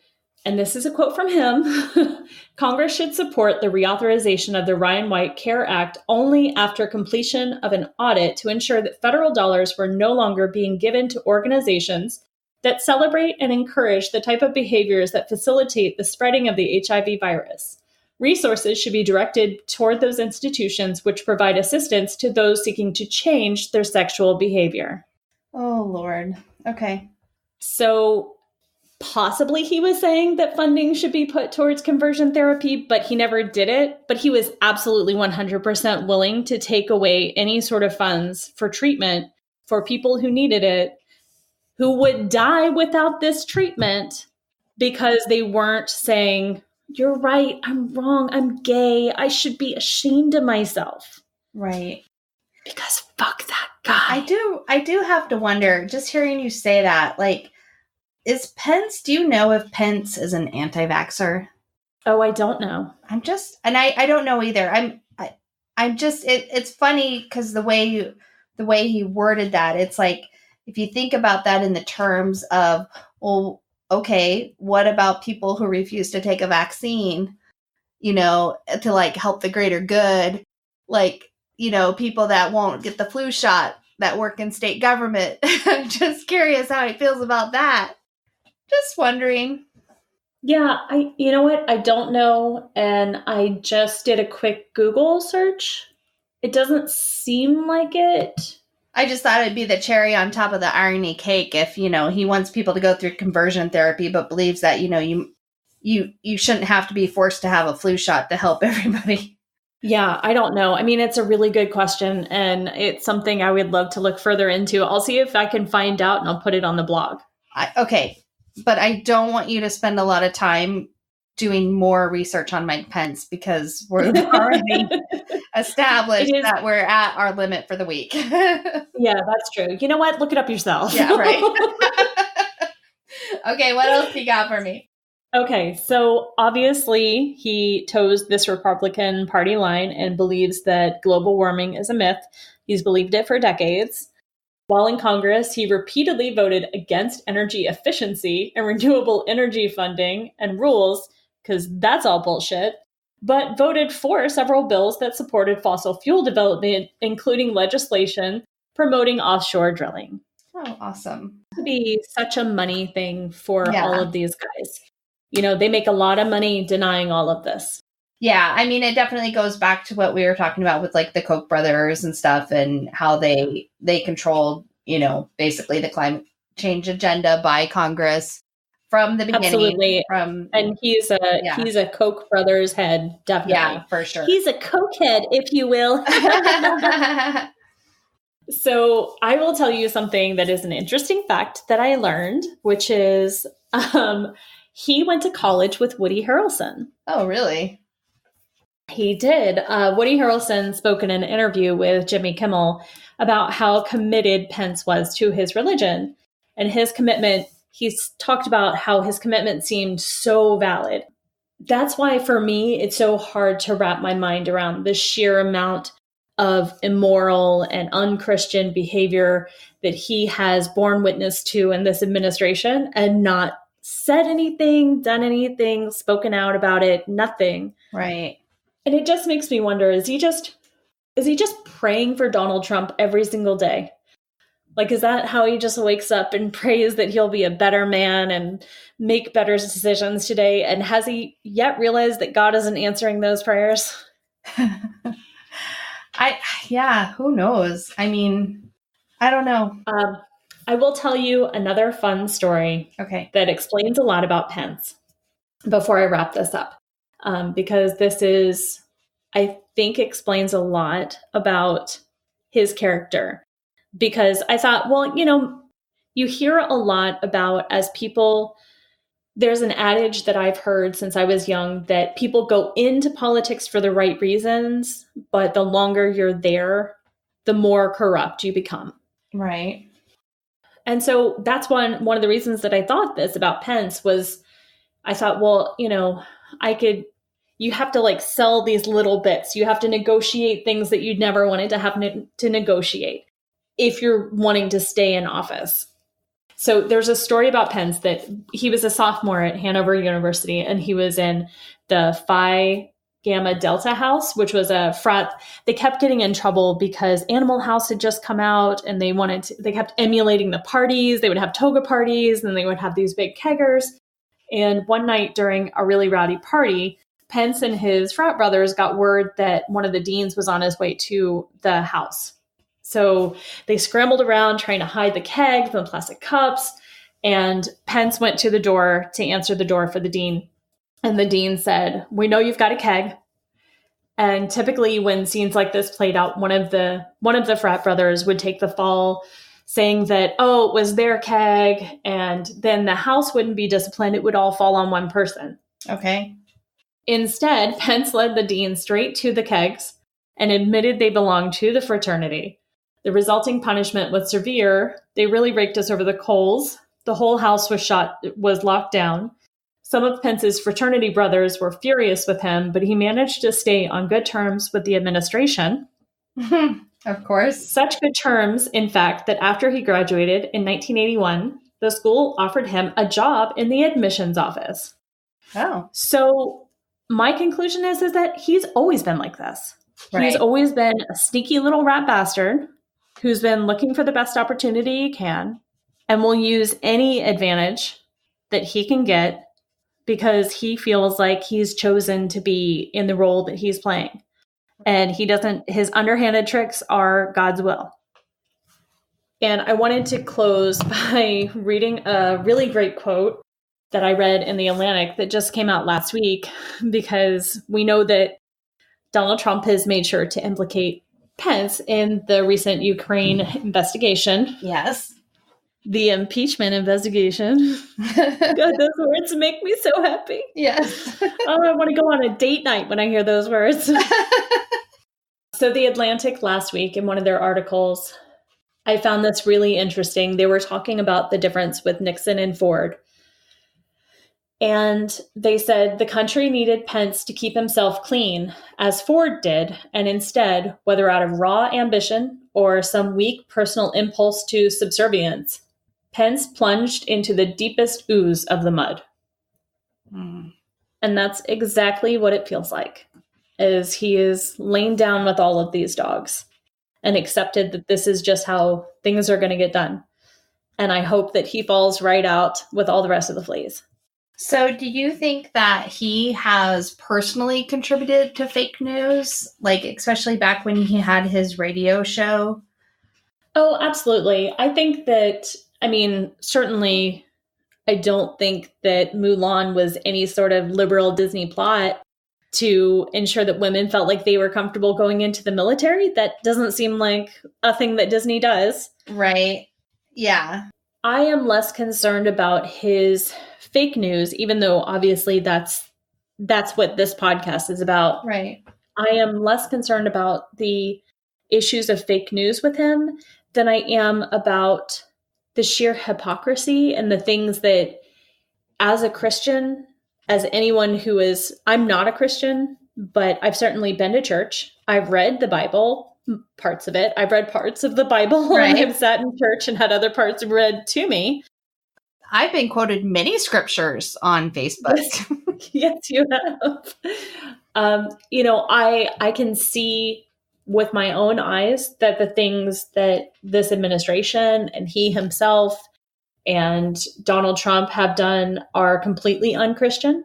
and this is a quote from him, Congress should support the reauthorization of the Ryan White CARE Act only after completion of an audit to ensure that federal dollars were no longer being given to organizations that celebrate and encourage the type of behaviors that facilitate the spreading of the HIV virus. Resources should be directed toward those institutions which provide assistance to those seeking to change their sexual behavior. Oh, Lord. Okay. So possibly he was saying that funding should be put towards conversion therapy, but he never did it. But he was absolutely 100% willing to take away any sort of funds for treatment for people who needed it, who would die without this treatment because they weren't saying, you're right, I'm wrong, I'm gay, I should be ashamed of myself. Right. Because fuck that guy. I do have to wonder, just hearing you say that, like, do you know if Pence is an anti-vaxxer? Oh, I don't know. I don't know either. It's funny because the way he worded that, it's like, if you think about that in the terms of, well, okay, what about people who refuse to take a vaccine, to like help the greater good? Like, people that won't get the flu shot that work in state government. I'm just curious how he feels about that. Just wondering. Yeah, you know what? I don't know. And I just did a quick Google search. It doesn't seem like it. I just thought it'd be the cherry on top of the irony cake if, he wants people to go through conversion therapy, but believes that, you shouldn't have to be forced to have a flu shot to help everybody. Yeah, I don't know. I mean, it's a really good question, and it's something I would love to look further into. I'll see if I can find out, and I'll put it on the blog. Okay. But I don't want you to spend a lot of time doing more research on Mike Pence because we're already established that we're at our limit for the week. Yeah, that's true. You know what? Look it up yourself. Yeah, right. Okay, what else you got for me? Okay, so obviously he toes this Republican Party line and believes that global warming is a myth. He's believed it for decades. While in Congress, he repeatedly voted against energy efficiency and renewable energy funding and rules, because that's all bullshit, but voted for several bills that supported fossil fuel development, including legislation promoting offshore drilling. Oh, awesome. It would be such a money thing for all of these guys. They make a lot of money denying all of this. Yeah, I mean, it definitely goes back to what we were talking about with like the Koch brothers and stuff, and how they controlled, basically the climate change agenda by Congress from the beginning. Absolutely. From And he's yeah, a Koch brothers head, yeah, definitely. for sure. He's a cokehead, if you will. So I will tell you something that is an interesting fact that I learned, which is he went to college with Woody Harrelson. Oh, really? He did. Woody Harrelson spoke in an interview with Jimmy Kimmel about how committed Pence was to his religion and his commitment. He's talked about how his commitment seemed so valid. That's why, for me, it's so hard to wrap my mind around the sheer amount of immoral and unchristian behavior that he has borne witness to in this administration and not said anything, done anything, spoken out about it, nothing. Right. And it just makes me wonder, is he just praying for Donald Trump every single day? Like, is that how he just wakes up and prays that he'll be a better man and make better decisions today? And has he yet realized that God isn't answering those prayers? Yeah, who knows? I mean, I don't know. I will tell you another fun story that explains a lot about Pence before I wrap this up. Because this is, I think, explains a lot about his character. Because I thought, well, you hear a lot about, as people, there's an adage that I've heard since I was young that people go into politics for the right reasons, but the longer you're there, the more corrupt you become. Right. And so that's one of the reasons that I thought this about Pence was, I thought, well, you have to like sell these little bits. You have to negotiate things that you'd never wanted to have to negotiate if you're wanting to stay in office. So there's a story about Pence that he was a sophomore at Hanover University, and he was in the Phi Gamma Delta house, which was a frat. They kept getting in trouble because Animal House had just come out, and they kept emulating the parties. They would have toga parties, and they would have these big keggers. And one night during a really rowdy party, Pence and his frat brothers got word that one of the deans was on his way to the house. So they scrambled around trying to hide the kegs and the plastic cups. And Pence went to the door to answer the door for the dean. And the dean said, "We know you've got a keg." And typically when scenes like this played out, one of the frat brothers would take the fall, saying that, oh, it was their keg. And then the house wouldn't be disciplined. It would all fall on one person. Okay. Instead, Pence led the dean straight to the kegs and admitted they belonged to the fraternity. The resulting punishment was severe. They really raked us over the coals. The whole house was locked down. Some of Pence's fraternity brothers were furious with him, but he managed to stay on good terms with the administration. Of course. Such good terms, in fact, that after he graduated in 1981, the school offered him a job in the admissions office. Oh. So my conclusion is that he's always been like this. Right. He's always been a sneaky little rat bastard who's been looking for the best opportunity he can and will use any advantage that he can get because he feels like he's chosen to be in the role that he's playing. And his underhanded tricks are God's will. And I wanted to close by reading a really great quote that I read in The Atlantic that just came out last week, because we know that Donald Trump has made sure to implicate Pence in the recent Ukraine investigation. Yes. The impeachment investigation. God, those words make me so happy. Yes. Oh, I want to go on a date night when I hear those words. So The Atlantic last week, in one of their articles, I found this really interesting. They were talking about the difference with Nixon and Ford. And they said the country needed Pence to keep himself clean, as Ford did, and instead, whether out of raw ambition or some weak personal impulse to subservience, Pence plunged into the deepest ooze of the mud. And that's exactly what it feels like, is he is laying down with all of these dogs and accepted that this is just how things are going to get done. And I hope that he falls right out with all the rest of the fleas. So do you think that he has personally contributed to fake news? Like, especially back when he had his radio show? Oh, absolutely. I think that, I mean, certainly I don't think that Mulan was any sort of liberal Disney plot to ensure that women felt like they were comfortable going into the military. That doesn't seem like a thing that Disney does. Right. Yeah. I am less concerned about his fake news, even though obviously that's what this podcast is about. Right. I am less concerned about the issues of fake news with him than I am about the sheer hypocrisy and the things that, as a Christian, as anyone who is, I'm not a Christian, but I've certainly been to church. I've read the Bible, parts of it. I've read parts of the Bible, Right. and I've sat in church and had other parts read to me. I've been quoted many scriptures on Facebook. Yes, you have. I can see with my own eyes that the things that this administration and he himself and Donald Trump have done are completely unchristian.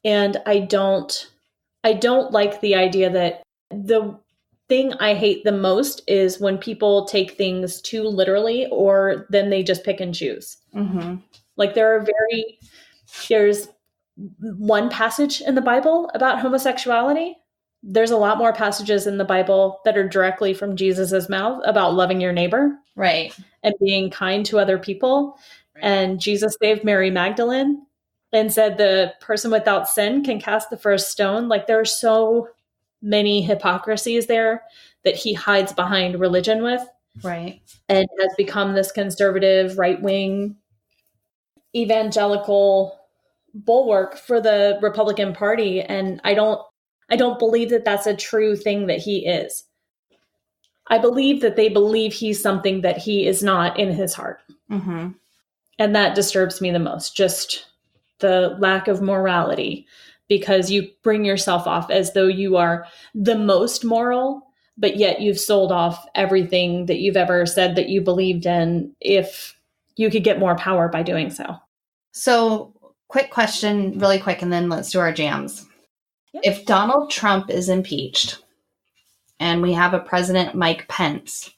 And I don't like the idea that the thing I hate the most is when people take things too literally, or then they just pick and choose. Mm-hmm. Like there's one passage in the Bible about homosexuality. There's a lot more passages in the Bible that are directly from Jesus's mouth about loving your neighbor. Right. And being kind to other people. Right. And Jesus saved Mary Magdalene and said the person without sin can cast the first stone. Like, there are so many hypocrisies there that he hides behind religion with. Right. And has become this conservative, right-wing, evangelical bulwark for the Republican Party. And I don't believe that that's a true thing that he is. I believe that they believe he's something that he is not in his heart. Mm-hmm. And that disturbs me the most, just the lack of morality, because you bring yourself off as though you are the most moral, but yet you've sold off everything that you've ever said that you believed in if you could get more power by doing so. So, quick question, really quick, and then let's do our jams. Yep. If Donald Trump is impeached and we have a president, Mike Pence,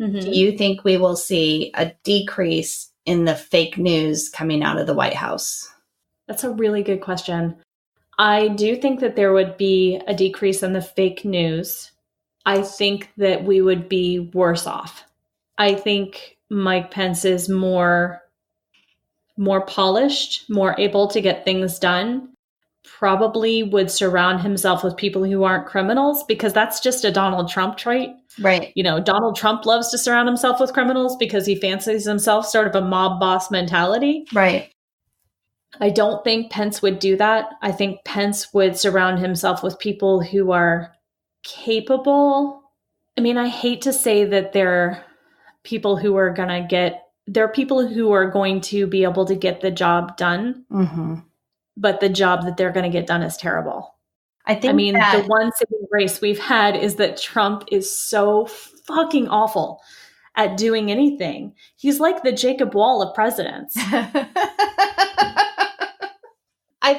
mm-hmm. do you think we will see a decrease in the fake news coming out of the White House? That's a really good question. I do think that there would be a decrease in the fake news. I think that we would be worse off. I think Mike Pence is more polished, more able to get things done, probably would surround himself with people who aren't criminals, because that's just a Donald Trump trait. Right. You know, Donald Trump loves to surround himself with criminals because he fancies himself sort of a mob boss mentality. Right. I don't think Pence would do that. I think Pence would surround himself with people who are capable. I mean, I hate to say that they're people who are going to get, there are people who are going to be able to get the job done, mm-hmm. but the job that they're going to get done is terrible. The one saving grace we've had is that Trump is so fucking awful at doing anything. He's like the Jacob Wall of presidents. I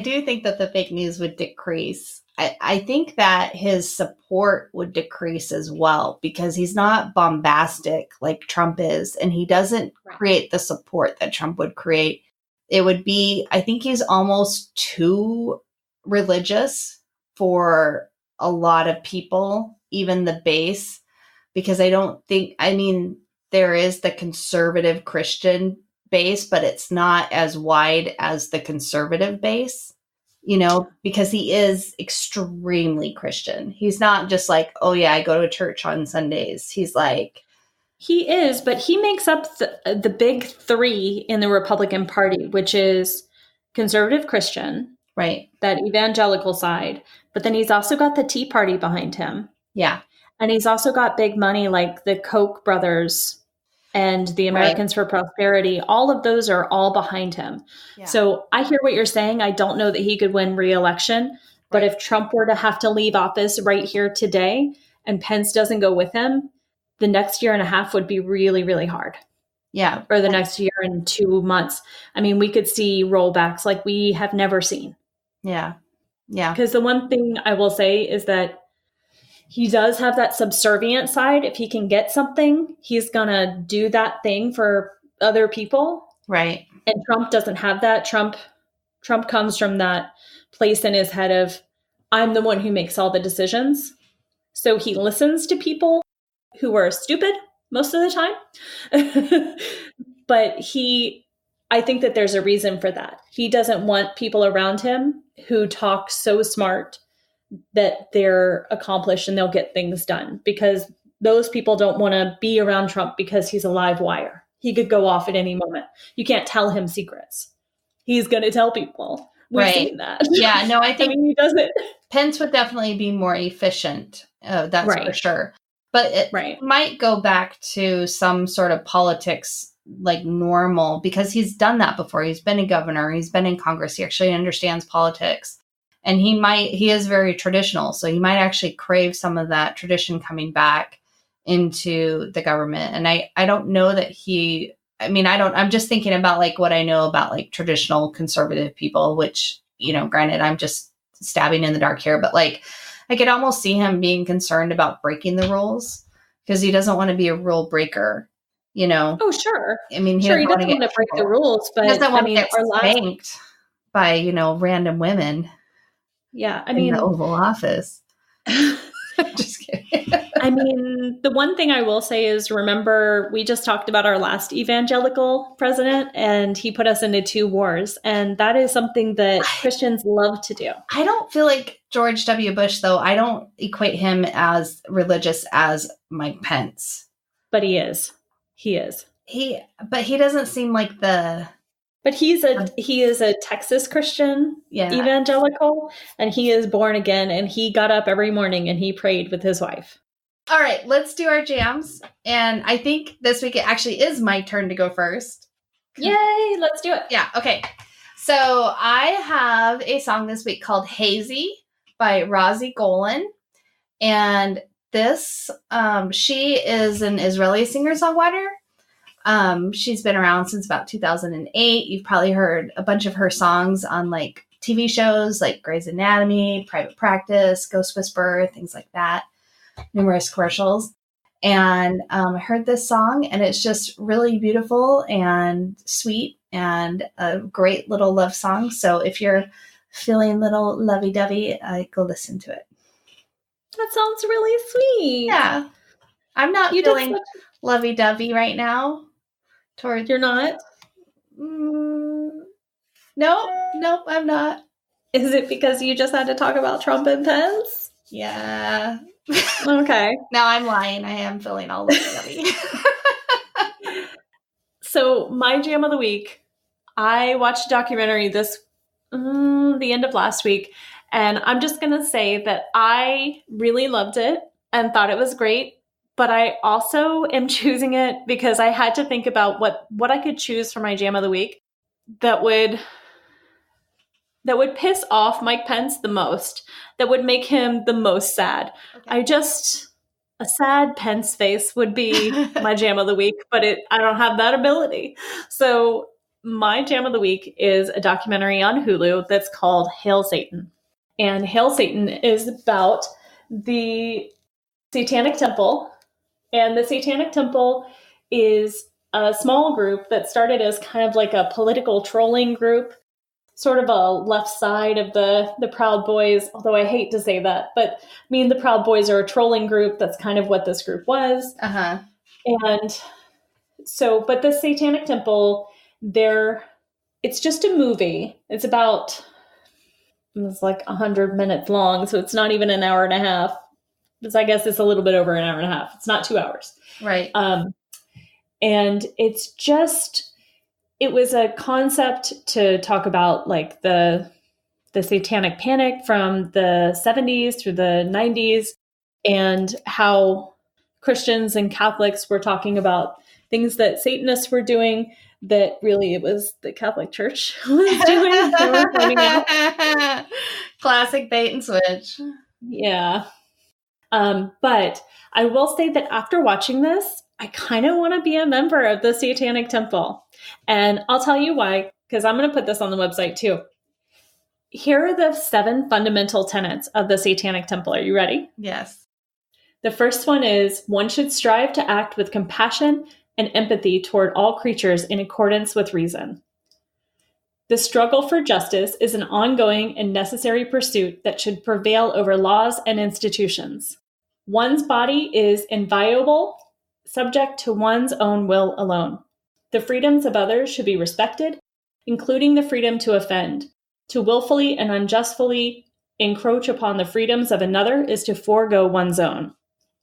do think that the fake news would decrease. I think that his support would decrease as well, because he's not bombastic like Trump is, and he doesn't create the support that Trump would create. It would be, I think he's almost too religious for a lot of people, even the base, because there is the conservative Christian base, but it's not as wide as the conservative base, because he is extremely Christian. He's not just like, oh yeah, I go to church on Sundays. He's like, he is, but he makes up the big three in the Republican Party, which is conservative Christian, right? That evangelical side. But then he's also got the Tea Party behind him. Yeah. And he's also got big money like the Koch brothers and the Americans for Prosperity. All of those are all behind him. Yeah. So I hear what you're saying. I don't know that he could win re-election. But if Trump were to have to leave office right here today and Pence doesn't go with him, the next year and a half would be really, really hard. Yeah. or the next year and 2 months. I mean, we could see rollbacks like we have never seen. Yeah. Yeah. Because the one thing I will say is that he does have that subservient side. If he can get something, he's going to do that thing for other people. Right. And Trump doesn't have that. Trump comes from that place in his head of, I'm the one who makes all the decisions. So he listens to people who are stupid most of the time. But I think that there's a reason for that. He doesn't want people around him who talk so smart that they're accomplished and they'll get things done, because those people don't want to be around Trump because he's a live wire. He could go off at any moment. You can't tell him secrets. He's going to tell people. We've seen that. Yeah, no, I think he does it. Pence would definitely be more efficient. That's Right. for sure. But it might go back to some sort of politics like normal, because he's done that before. He's been a governor. He's been in Congress. He actually understands politics. And he is very traditional. So he might actually crave some of that tradition coming back into the government. And I don't know that I'm just thinking about like what I know about like traditional conservative people, which, granted, I'm just stabbing in the dark here, but like I could almost see him being concerned about breaking the rules because he doesn't want to be a rule breaker, Oh, sure. I mean, he doesn't want to break the rules, but he doesn't want to get our spanked by, random women. Yeah, in the Oval Office. Just kidding. I mean, the one thing I will say is, remember, we just talked about our last evangelical president, and he put us into 2 wars. And that is something that Christians love to do. I don't feel like George W. Bush, though. I don't equate him as religious as Mike Pence. But he is. He is. But he doesn't seem like the... But he is a Texas Christian evangelical, and he is born again, and he got up every morning and he prayed with his wife. All right, let's do our jams. And I think this week it actually is my turn to go first. Yay, let's do it. Yeah, okay. So I have a song this week called Hazy by Rosie Golan. And this, she is an Israeli singer-songwriter. She's been around since about 2008. You've probably heard a bunch of her songs on like TV shows like Grey's Anatomy, Private Practice, Ghost Whisperer, things like that. Numerous commercials. And I heard this song and it's just really beautiful and sweet and a great little love song. So if you're feeling little lovey-dovey, go listen to it. That sounds really sweet. Yeah. I'm not feeling lovey-dovey right now. You're not? Nope, I'm not. Is it because you just had to talk about Trump and Pence? Yeah. Okay. No, I'm lying. I am feeling all lovey-dovey. So my jam of the week, I watched a documentary the end of last week, and I'm just going to say that I really loved it and thought it was great. But I also am choosing it because I had to think about what I could choose for my jam of the week that would piss off Mike Pence the most, that would make him the most sad. Okay. A sad Pence face would be my jam of the week, but I don't have that ability. So my jam of the week is a documentary on Hulu that's called Hail Satan. And Hail Satan is about the Satanic Temple. And the Satanic Temple is a small group that started as kind of like a political trolling group, sort of a left side of the Proud Boys, although I hate to say that. But I mean, the Proud Boys are a trolling group. That's kind of what this group was. Uh-huh. And so, but the Satanic Temple, it's just a movie. It's like 100 minutes long, so it's not even an hour and a half. Because I guess it's a little bit over an hour and a half. It's not 2 hours. Right. And it was a concept to talk about like the satanic panic from the 70s through the 90s and how Christians and Catholics were talking about things that Satanists were doing that really it was the Catholic Church was doing. They were pointing out. Classic bait and switch. Yeah. But I will say that after watching this, I kind of want to be a member of the Satanic Temple. And I'll tell you why, because I'm going to put this on the website too. Here are the 7 fundamental tenets of the Satanic Temple. Are you ready? Yes. The first one is one should strive to act with compassion and empathy toward all creatures in accordance with reason. The struggle for justice is an ongoing and necessary pursuit that should prevail over laws and institutions. One's body is inviolable, subject to one's own will alone. The freedoms of others should be respected, including the freedom to offend. To willfully and unjustly encroach upon the freedoms of another is to forego one's own.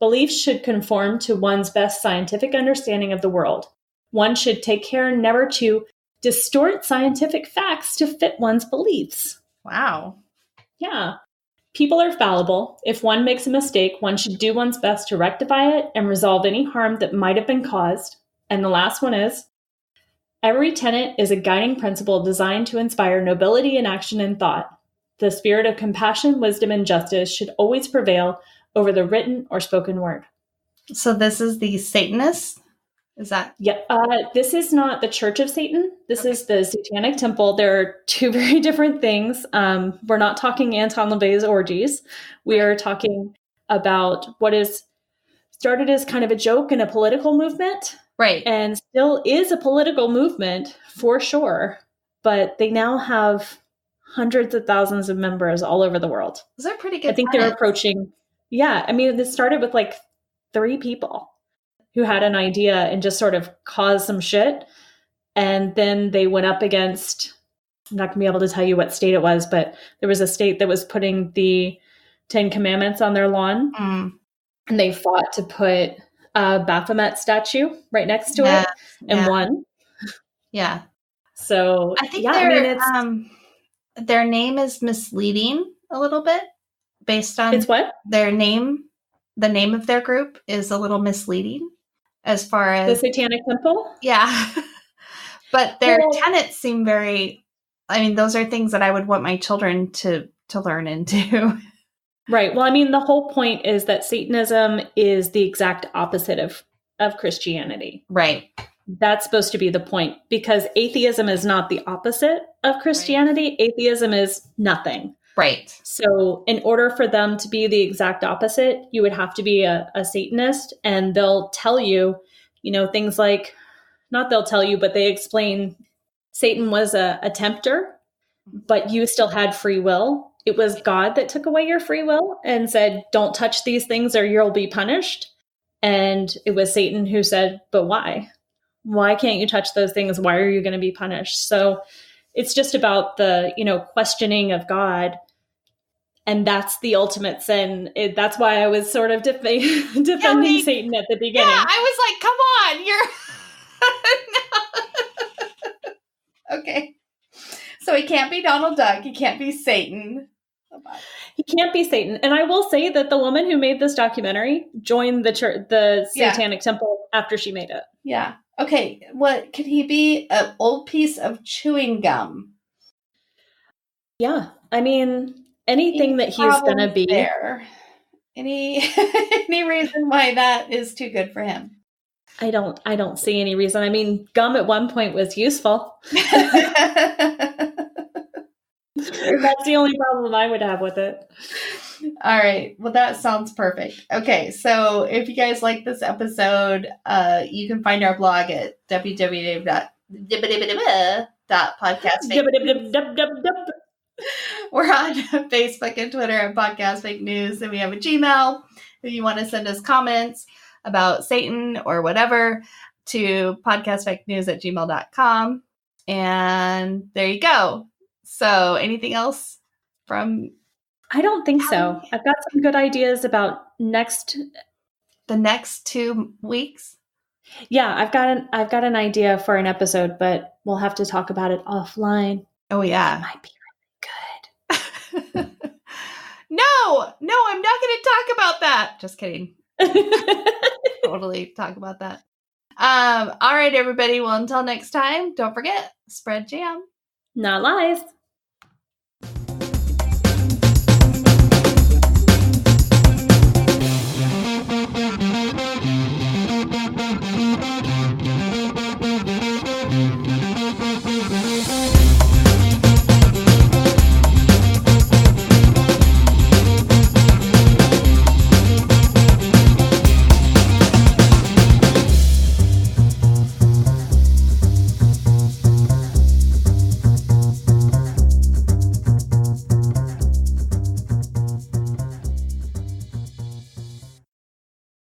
Beliefs should conform to one's best scientific understanding of the world. One should take care never to distort scientific facts to fit one's beliefs. Wow. Yeah. People are fallible. If one makes a mistake, one should do one's best to rectify it and resolve any harm that might have been caused. And the last one is, every tenet is a guiding principle designed to inspire nobility in action and thought. The spirit of compassion, wisdom, and justice should always prevail over the written or spoken word. So this is the Satanists? Is that? Yeah. This is not the Church of Satan. This is the Satanic Temple. There are 2 very different things. We're not talking Anton LaVey's orgies. We are talking about what is started as kind of a joke and a political movement. Right. And still is a political movement for sure. But they now have hundreds of thousands of members all over the world. Those are pretty good. I think they're approaching. Yeah. I mean, this started with like 3 people who had an idea and just sort of caused some shit. And then they went up against, I'm not going to be able to tell you what state it was, but there was a state that was putting the 10 Commandments on their lawn. And they fought to put a Baphomet statue right next to it and won. Yeah. So I think their name is misleading a little bit based on it's what? Their name. The name of their group is a little misleading as far as the Satanic Temple. Yeah. But their tenets seem very, I mean, those are things that I would want my children to learn into. Right. Well, I mean, the whole point is that Satanism is the exact opposite of Christianity. Right. That's supposed to be the point, because atheism is not the opposite of Christianity. Right. Atheism is nothing. Right. So in order for them to be the exact opposite, you would have to be a Satanist, and they'll tell you, things like, not they'll tell you, but they explain Satan was a tempter, but you still had free will. It was God that took away your free will and said, don't touch these things or you'll be punished. And it was Satan who said, but why? Why can't you touch those things? Why are you going to be punished? So it's just about the, questioning of God. And that's the ultimate sin. That's why I was sort of defending Satan at the beginning. Yeah, I was like, come on, you're... Okay. So he can't be Donald Duck. He can't be Satan. He can't be Satan. And I will say that the woman who made this documentary joined the Satanic Temple after she made it. Yeah. Okay. What could he be? An old piece of chewing gum. Yeah. I mean, anything that he's going to be there. Any reason why that is too good for him? I don't see any reason. I mean, gum at one point was useful. That's the only problem I would have with it. All right. Well, that sounds perfect. Okay. So if you guys like this episode, you can find our blog at www.podcastfake. We're on Facebook and Twitter at Podcast Fake News, and we have a Gmail if you want to send us comments about Satan or whatever to podcastfakenews@gmail.com. And there you go. So anything else from... I don't think so. I've got some good ideas about the next 2 weeks. Yeah, I've got an idea for an episode, but we'll have to talk about it offline. Oh yeah. It might be really good. No, I'm not going to talk about that. Just kidding. Totally talk about that. All right, everybody. Well, until next time, don't forget, spread jam. Not lies.